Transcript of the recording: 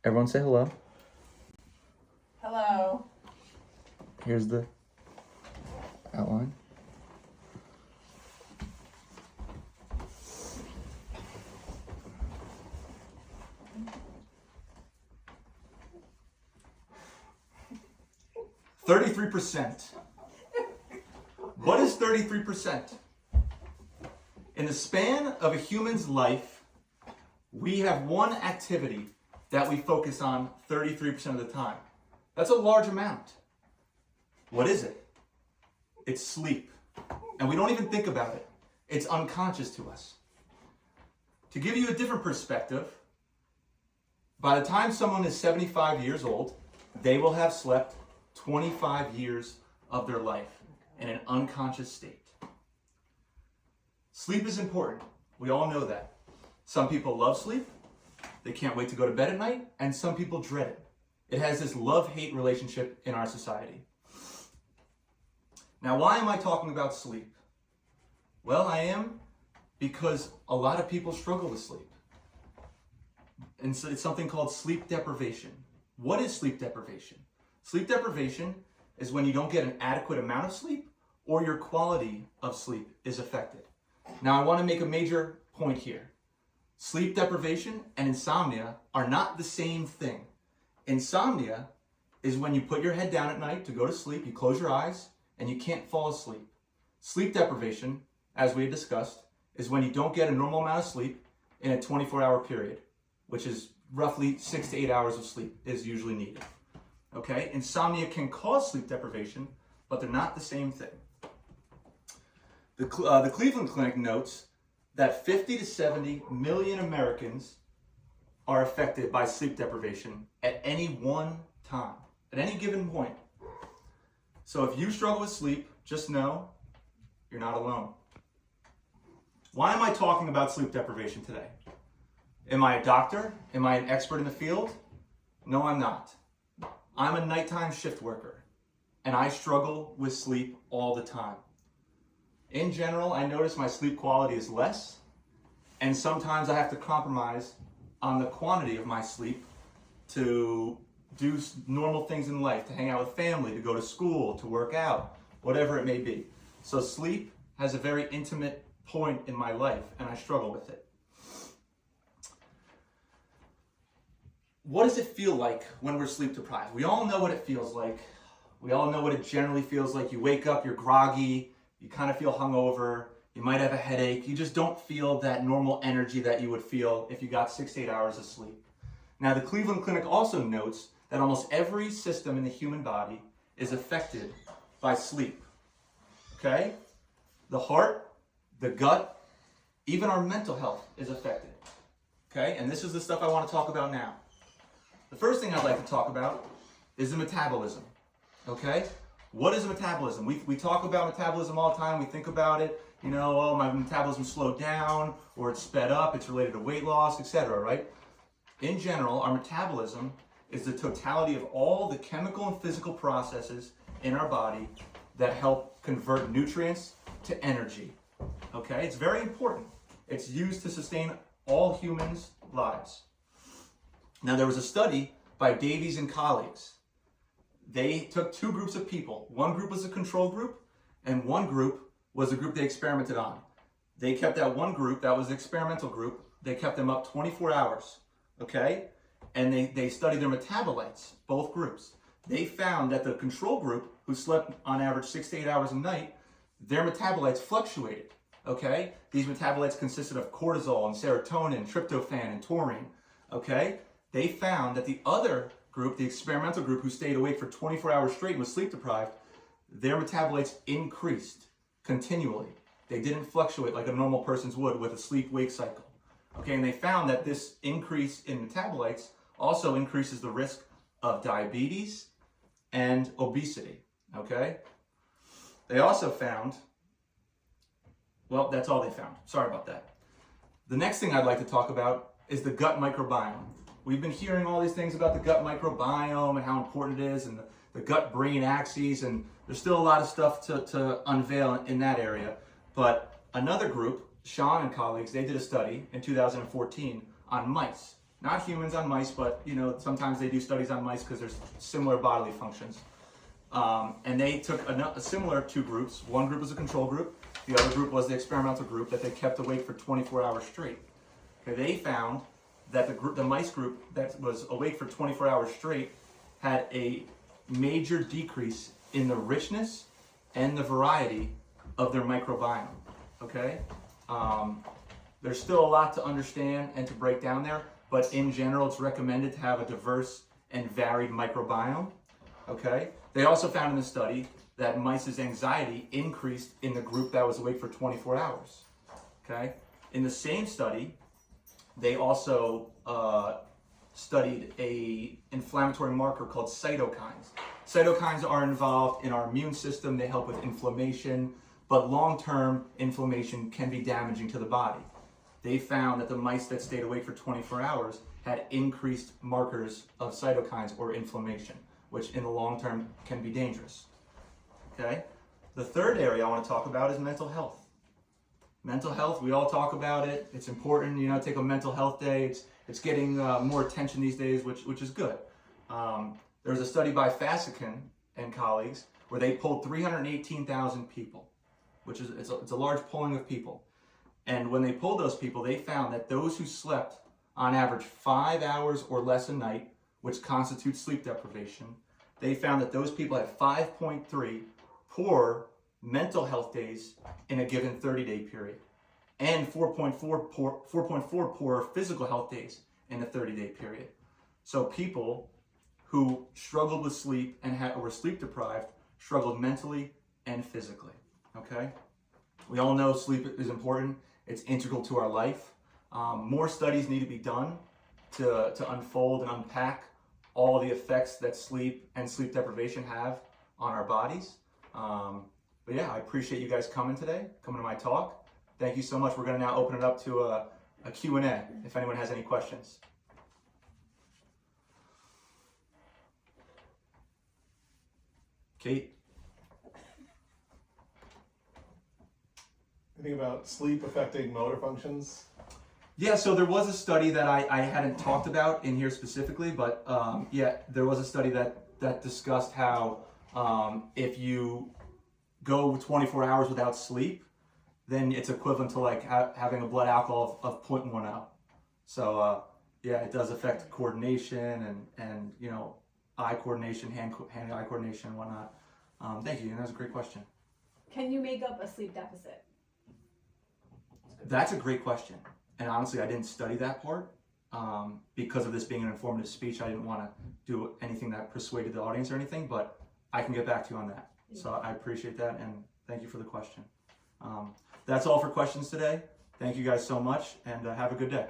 Everyone say hello. Hello. Here's the outline. %. What is 33%? In the span of a human's life, we have one activity that we focus on 33% of the time. That's a large amount. What is it? It's sleep. And we don't even think about it. It's unconscious to us. To give you a different perspective, by the time someone is 75 years old, they will have slept 25 years of their life in an unconscious state. Sleep is important. We all know that. Some people love sleep. They can't wait to go to bed at night, and some people dread it. It has this love-hate relationship in our society. Now, why am I talking about sleep? Well, I am because a lot of people struggle with sleep. And so it's something called sleep deprivation. What is sleep deprivation? Sleep deprivation is when you don't get an adequate amount of sleep or your quality of sleep is affected. Now, I want to make a major point here. Sleep deprivation and insomnia are not the same thing. Insomnia is when you put your head down at night to go to sleep, you close your eyes, and you can't fall asleep. Sleep deprivation, as we had discussed, is when you don't get a normal amount of sleep in a 24-hour period, which is roughly 6 to 8 hours of sleep is usually needed. Okay? Insomnia can cause sleep deprivation, but they're not the same thing. The Cleveland Clinic notes that 50 to 70 million Americans are affected by sleep deprivation at any one time, at any given point. So if you struggle with sleep, just know you're not alone. Why am I talking about sleep deprivation today? Am I a doctor? Am I an expert in the field? No, I'm not. I'm a nighttime shift worker, and I struggle with sleep all the time. In general, I notice my sleep quality is less, and sometimes I have to compromise on the quantity of my sleep to do normal things in life, to hang out with family, to go to school, to work out, whatever it may be. So sleep has a very intimate point in my life, and I struggle with it. What does it feel like when we're sleep deprived? We all know what it feels like. We all know what it generally feels like. You wake up, you're groggy, you kind of feel hungover, you might have a headache, you just don't feel that normal energy that you would feel if you got 6 to 8 hours of sleep. Now, the Cleveland Clinic also notes that almost every system in the human body is affected by sleep. Okay? The heart, the gut, even our mental health is affected. Okay? And this is the stuff I want to talk about now. The first thing I'd like to talk about is the metabolism. Okay? What is metabolism? We talk about metabolism all the time. We think about it, oh, my metabolism slowed down, or it's sped up, it's related to weight loss, etc., right? In general, our metabolism is the totality of all the chemical and physical processes in our body that help convert nutrients to energy. Okay? It's very important. It's used to sustain all humans' lives. Now, there was a study by Davies and colleagues. They took two groups of people. One group was a control group, and one group was the group they experimented on. They kept that one group, that was the experimental group, they kept them up 24 hours, okay? And they studied their metabolites, both groups. They found that the control group, who slept on average 6 to 8 hours a night, their metabolites fluctuated, okay? These metabolites consisted of cortisol and serotonin, tryptophan, and taurine, okay? They found that the other group, the experimental group who stayed awake for 24 hours straight and was sleep deprived, their metabolites increased continually. They didn't fluctuate like a normal person's would with a sleep-wake cycle. Okay, and they found that this increase in metabolites also increases the risk of diabetes and obesity. Okay? They also found, well, that's all they found. Sorry about that. The next thing I'd like to talk about is the gut microbiome. We've been hearing all these things about the gut microbiome and how important it is, and the gut-brain axis, and there's still a lot of stuff to unveil in that area. But another group, Sean and colleagues, they did a study in 2014 on mice. not humans, on mice, but sometimes they do studies on mice because there's similar bodily functions. And they took a similar two groups. One group was a control group. The other group was the experimental group that they kept awake for 24 hours straight. Okay, they found that the mice group that was awake for 24 hours straight had a major decrease in the richness and the variety of their microbiome. Okay, there's still a lot to understand and to break down there, but in general, it's recommended to have a diverse and varied microbiome. Okay, they also found in the study that mice's anxiety increased in the group that was awake for 24 hours. Okay, in the same study, they also studied a inflammatory marker called cytokines. Cytokines are involved in our immune system. They help with inflammation, but long-term inflammation can be damaging to the body. They found that the mice that stayed awake for 24 hours had increased markers of cytokines or inflammation, which in the long term can be dangerous. Okay? The third area I want to talk about is mental health. Mental health, we all talk about it. It's important, take a mental health day. It's getting more attention these days, which is good. There was a study by Fasikin and colleagues where they polled 318,000 people, which is it's a large polling of people. And when they polled those people, they found that those who slept on average 5 hours or less a night, which constitutes sleep deprivation, they found that those people had 5.3 poor mental health days in a given 30-day period, and 4.4 poor physical health days in a 30-day period. So people who struggled with sleep and were sleep deprived struggled mentally and physically. Okay, we all know sleep is important. It's integral to our life. More studies need to be done to unfold and unpack all the effects that sleep and sleep deprivation have on our bodies. But yeah, I appreciate you guys coming to my talk. Thank you so much. We're going to now open it up to a Q&A if anyone has any questions. Kate? Anything about sleep affecting motor functions? Yeah, so there was a study that I hadn't talked about in here specifically, but there was a study that discussed how if you go 24 hours without sleep, then it's equivalent to like having a blood alcohol of 0.10. So it does affect coordination and eye coordination, hand-eye coordination and whatnot. Thank you, and that was a great question. Can you make up a sleep deficit? That's a great question. And honestly, I didn't study that part. Because of this being an informative speech, I didn't want to do anything that persuaded the audience or anything, but I can get back to you on that. So I appreciate that, and thank you for the question. That's all for questions today. Thank you guys so much, and have a good day.